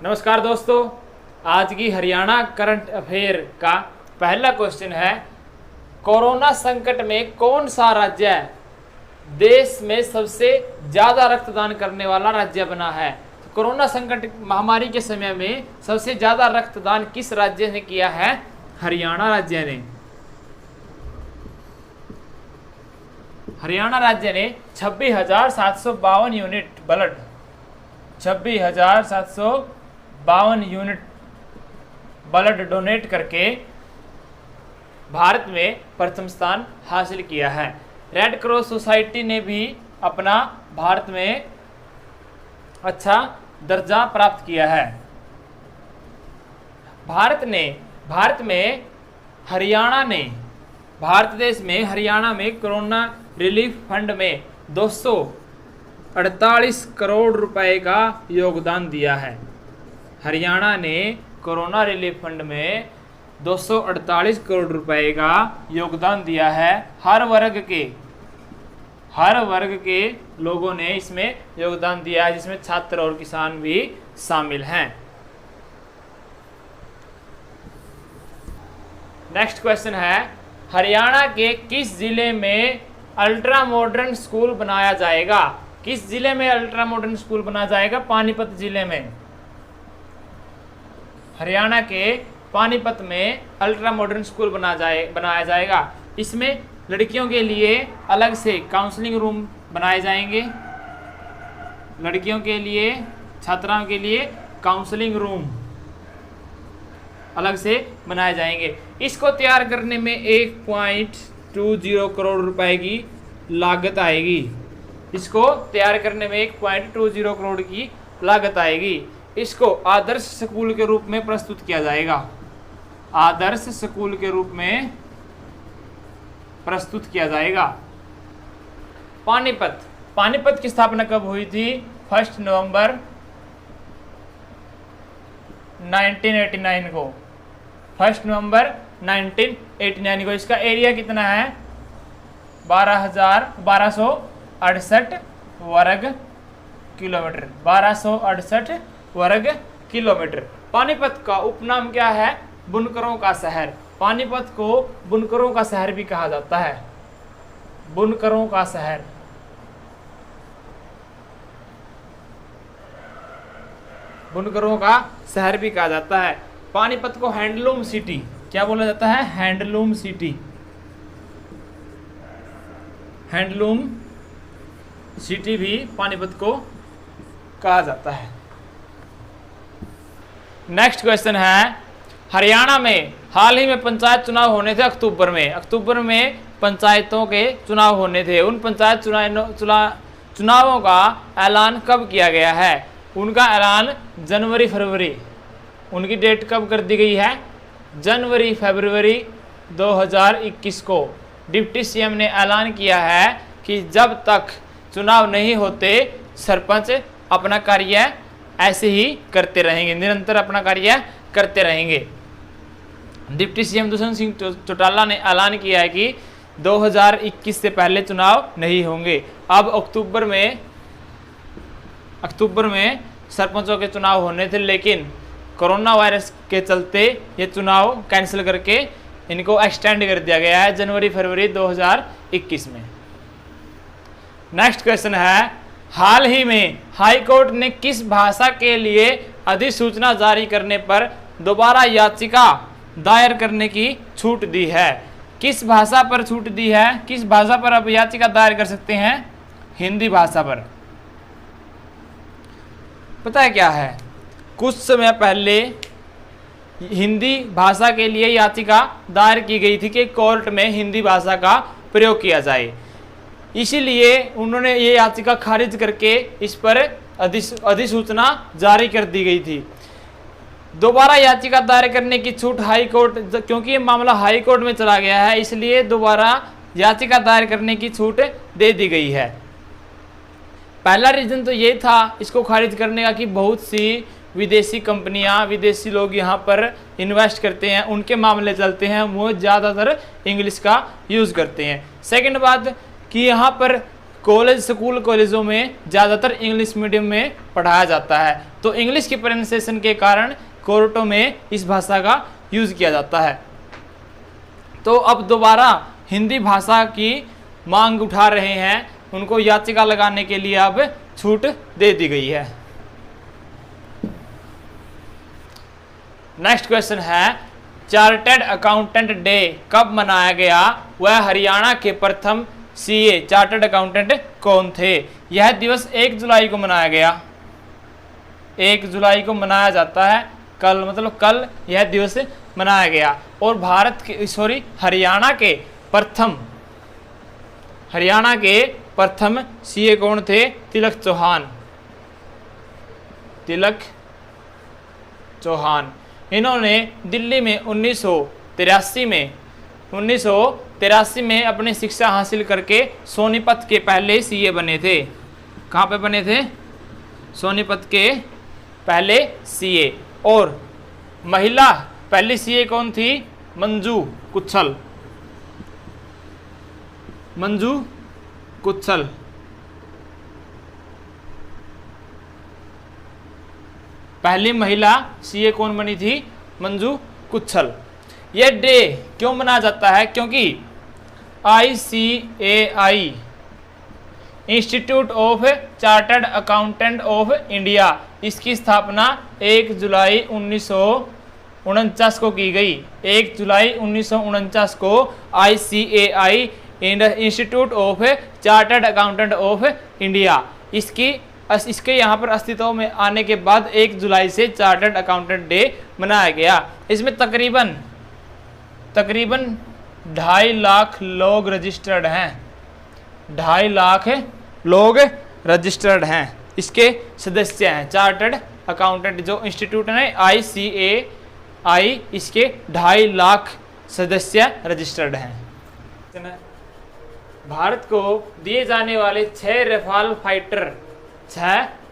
नमस्कार दोस्तों, आज की हरियाणा करंट अफेयर का पहला क्वेश्चन है, कोरोना संकट में कौन सा राज्य देश में सबसे ज़्यादा रक्तदान करने वाला राज्य बना है। तो कोरोना संकट महामारी के समय में सबसे ज़्यादा रक्तदान किस राज्य ने किया है? हरियाणा राज्य ने। हरियाणा राज्य ने 26,752 unit blood 26,752 unit blood donate करके भारत में प्रथम स्थान हासिल किया है। रेड क्रॉस सोसाइटी ने भी अपना भारत में अच्छा दर्जा प्राप्त किया है। भारत देश में हरियाणा में कोरोना रिलीफ फंड में 248 करोड़ रुपए का योगदान दिया है। हरियाणा ने कोरोना रिलीफ फंड में 248 करोड़ रुपए का योगदान दिया है। हर वर्ग के लोगों ने इसमें योगदान दिया है, जिसमें छात्र और किसान भी शामिल हैं। नेक्स्ट क्वेश्चन है, हरियाणा के किस जिले में अल्ट्रा मॉडर्न स्कूल बनाया जाएगा? किस जिले में अल्ट्रा मॉडर्न स्कूल बनाया जाएगा? पानीपत जिले में। हरियाणा के पानीपत में अल्ट्रा मॉडर्न स्कूल बनाया जाएगा। इसमें लड़कियों के लिए अलग से काउंसलिंग रूम बनाए जाएंगे। लड़कियों के लिए, छात्राओं के लिए काउंसलिंग रूम अलग से बनाए जाएंगे। इसको तैयार करने में 1.20 करोड़ रुपए की लागत आएगी। इसको तैयार करने में 1.20 करोड़ की लागत आएगी। इसको आदर्श स्कूल के रूप में प्रस्तुत किया जाएगा। आदर्श स्कूल के रूप में प्रस्तुत किया जाएगा। पानीपत की स्थापना कब हुई थी? 1 नवंबर 1989 को। 1 नवंबर 1989 को। इसका एरिया कितना है? 1268 वर्ग किलोमीटर। 1268 वर्ग किलोमीटर। पानीपत का उपनाम क्या है? बुनकरों का शहर। पानीपत को बुनकरों का शहर भी कहा जाता है। बुनकरों का शहर। बुनकरों का शहर भी कहा जाता है। पानीपत को हैंडलूम सिटी क्या बोला जाता है? Handloom city. हैंडलूम सिटी भी पानीपत को कहा जाता है। नेक्स्ट क्वेश्चन है, हरियाणा में हाल ही में पंचायत चुनाव होने थे। अक्टूबर में पंचायतों के चुनाव होने थे। उन पंचायत चुनावों का ऐलान कब किया गया है? उनका ऐलान जनवरी-फरवरी। उनकी डेट कब कर दी गई है? जनवरी-फरवरी 2021 को डिप्टी सीएम ने ऐलान किया है कि जब तक चुनाव नहीं होते सरपंच अपना कार्य ऐसे ही करते रहेंगे, निरंतर अपना कार्य करते रहेंगे। डिप्टी सीएम दुष्यंत सिंह चौटाला ने ऐलान किया है कि 2021 से पहले चुनाव नहीं होंगे। अब अक्टूबर में सरपंचों के चुनाव होने थे, लेकिन कोरोना वायरस के चलते ये चुनाव कैंसिल करके इनको एक्सटेंड कर दिया गया है जनवरी-फरवरी 2021 में। नेक्स्ट क्वेश्चन है, हाल ही में हाई कोर्ट ने किस भाषा के लिए अधिसूचना जारी करने पर दोबारा याचिका दायर करने की छूट दी है? किस भाषा पर छूट दी है? किस भाषा पर आप याचिका दायर कर सकते हैं? हिंदी भाषा पर। पता है क्या है, कुछ समय पहले हिंदी भाषा के लिए याचिका दायर की गई थी कि कोर्ट में हिंदी भाषा का प्रयोग किया जाए। इसीलिए उन्होंने ये याचिका खारिज करके इस पर अधिसूचना जारी कर दी गई थी। दोबारा याचिका दायर करने की छूट हाई कोर्ट, क्योंकि ये मामला हाई कोर्ट में चला गया है, इसलिए दोबारा याचिका दायर करने की छूट दे दी गई है। पहला रीजन तो ये था इसको खारिज करने का कि बहुत सी विदेशी कंपनियां, विदेशी लोग यहाँ पर इन्वेस्ट करते हैं, उनके मामले चलते हैं, वो ज़्यादातर इंग्लिश का यूज़ करते हैं। सेकंड बात कि यहाँ पर कॉलेज स्कूल कॉलेजों में ज़्यादातर इंग्लिश मीडियम में पढ़ाया जाता है, तो इंग्लिश की प्रोनाउंसिएशन के कारण कोर्टों में इस भाषा का यूज़ किया जाता है। तो अब दोबारा हिंदी भाषा की मांग उठा रहे हैं, उनको याचिका लगाने के लिए अब छूट दे दी गई है। नेक्स्ट क्वेश्चन है, चार्टर्ड अकाउंटेंट डे कब मनाया गया? वह हरियाणा के प्रथम सीए चार्टर्ड अकाउंटेंट कौन थे? यह दिवस 1 जुलाई को मनाया गया। 1 जुलाई को मनाया जाता है, कल, मतलब कल यह दिवस मनाया गया। और हरियाणा के प्रथम सीए कौन थे? तिलक चौहान। इन्होंने दिल्ली में 1983 में अपनी शिक्षा हासिल करके सोनीपत के पहले सीए बने थे। कहाँ पे बने थे? सोनीपत के पहले सीए। और महिला पहली सीए कौन थी? मंजू कुच्छल। पहली महिला सीए कौन बनी थी? मंजू कुच्छल। यह डे क्यों मनाया जाता है? क्योंकि ICAI institute of chartered accountant of India, इसकी स्थापना 1 जुलाई 1949 को की गई। 1 जुलाई 1949 को ICAI institute of chartered accountant of India, इसके यहाँ पर अस्तित्व में आने के बाद 1 जुलाई से चार्टर्ड अकाउंटेंट डे मनाया गया। इसमें तकरीबन 2.5 लाख लोग रजिस्टर्ड हैं। 2.5 लाख लोग रजिस्टर्ड हैं, इसके सदस्य हैं। चार्टर्ड अकाउंटेंट जो इंस्टीट्यूट है ICAI, इसके 2.5 लाख सदस्य रजिस्टर्ड हैं। भारत को दिए जाने वाले 6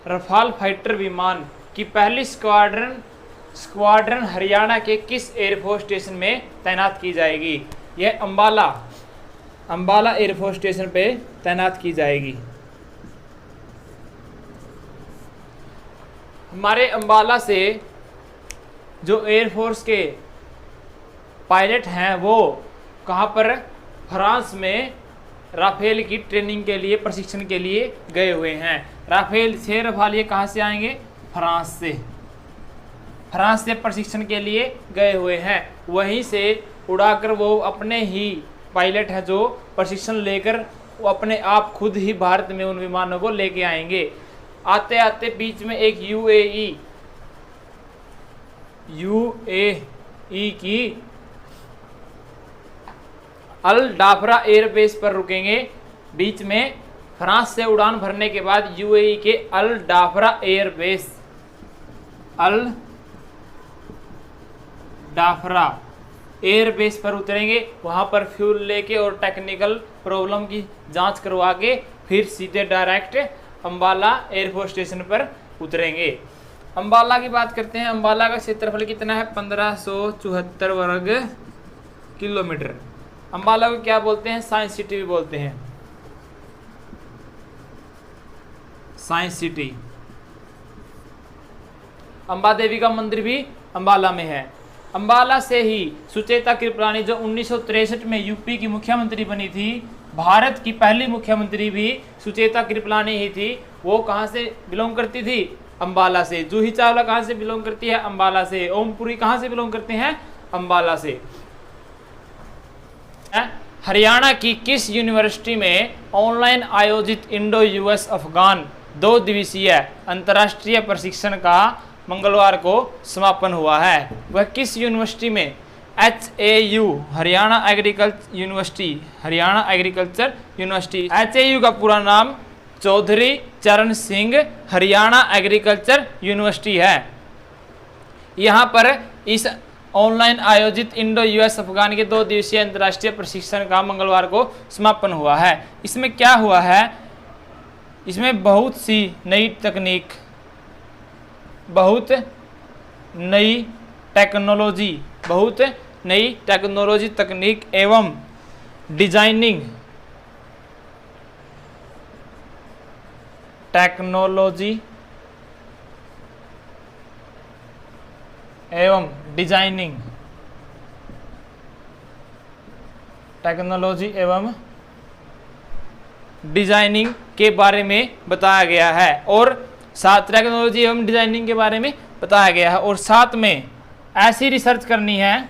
रफाल फाइटर विमान की पहली स्क्वाड्रन हरियाणा के किस एयरफोर्स स्टेशन में तैनात की जाएगी? यह अंबाला एयरफोर्स स्टेशन पे तैनात की जाएगी। हमारे अंबाला से जो एयरफोर्स के पायलट हैं वो कहाँ पर? फ्रांस में राफेल की ट्रेनिंग के लिए, प्रशिक्षण के लिए गए हुए हैं। राफेल 6 रफाल ये कहाँ से आएंगे? फ्रांस से प्रशिक्षण के लिए गए हुए हैं। वहीं से उड़ाकर वो अपने ही पायलट हैं जो प्रशिक्षण लेकर वो अपने आप खुद ही भारत में उन विमानों को लेके आएंगे। आते आते बीच में एक यूएई की अल डाफरा एयरबेस पर रुकेंगे। बीच में फ्रांस से उड़ान भरने के बाद यूएई के अल डाफरा एयरबेस पर उतरेंगे। वहां पर फ्यूल लेके और टेक्निकल प्रॉब्लम की जांच करवा के फिर सीधे डायरेक्ट अंबाला एयरफोर्स स्टेशन पर उतरेंगे। अंबाला की बात करते हैं। अंबाला का क्षेत्रफल कितना है? 1574 वर्ग किलोमीटर। अंबाला को क्या बोलते हैं? साइंस सिटी भी बोलते हैं। Science city. अंबा देवी का मंदिर भी अंबाला में है। अंबाला से ही सुचेता कृपलानी जो 1963 में यूपी की मुख्यमंत्री बनी थी, भारत की पहली मुख्यमंत्री भी सुचेता कृपलानी ही थी। वो कहाँ से बिलोंग करती थी? अंबाला से। जूही चावला कहाँ से बिलोंग करती है? अंबाला से। ओमपुरी कहाँ से बिलोंग करते हैं? अंबाला से। हरियाणा की किस यूनिवर्सिटी में ऑनलाइन आयोजित इंडो यूएस अफगान 2 दिवसीय अंतर्राष्ट्रीय प्रशिक्षण का मंगलवार को समापन हुआ है? वह किस यूनिवर्सिटी में? HAU Haryana agriculture university. HAU का पूरा नाम चौधरी चरण सिंह हरियाणा एग्रीकल्चर यूनिवर्सिटी है। यहाँ पर इस ऑनलाइन आयोजित इंडो यूएस अफगान के 2 दिवसीय अंतर्राष्ट्रीय प्रशिक्षण का मंगलवार को समापन हुआ है। इसमें क्या हुआ है? इसमें बहुत सी नई तकनीक, बहुत नई टेक्नोलॉजी तकनीक एवं टेक्नोलॉजी एवं डिजाइनिंग, टेक्नोलॉजी एवं डिजाइनिंग के बारे में बताया गया है। और साथ टेक्नोलॉजी एवं डिजाइनिंग के बारे में बताया गया है, और साथ में ऐसी रिसर्च करनी है,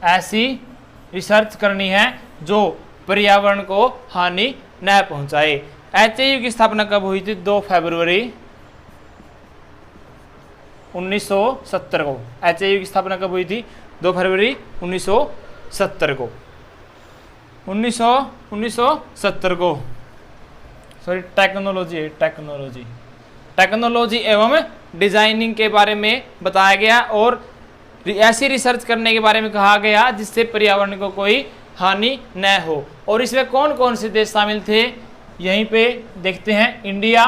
ऐसी रिसर्च करनी है जो पर्यावरण को हानि न पहुंचाए। HAU की स्थापना कब हुई थी? 2 फरवरी 1970 को। HAU की स्थापना कब हुई थी? 2 फरवरी 1970 को। 1970 को, सॉरी टेक्नोलॉजी एवं डिजाइनिंग के बारे में बताया गया, और ऐसी रिसर्च करने के बारे में कहा गया जिससे पर्यावरण को कोई हानि न हो। और इसमें कौन कौन से देश शामिल थे यहीं पे देखते हैं। इंडिया,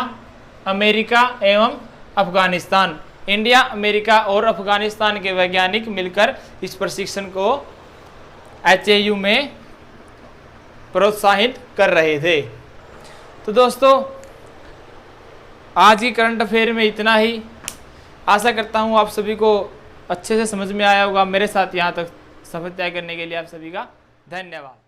अमेरिका एवं अफगानिस्तान। इंडिया, अमेरिका और अफगानिस्तान के वैज्ञानिक मिलकर इस प्रशिक्षण को HAU में प्रोत्साहित कर रहे थे। तो दोस्तों आज की करंट अफेयर में इतना ही। आशा करता हूँ आप सभी को अच्छे से समझ में आया होगा। मेरे साथ यहाँ तक सफर तय करने के लिए आप सभी का धन्यवाद।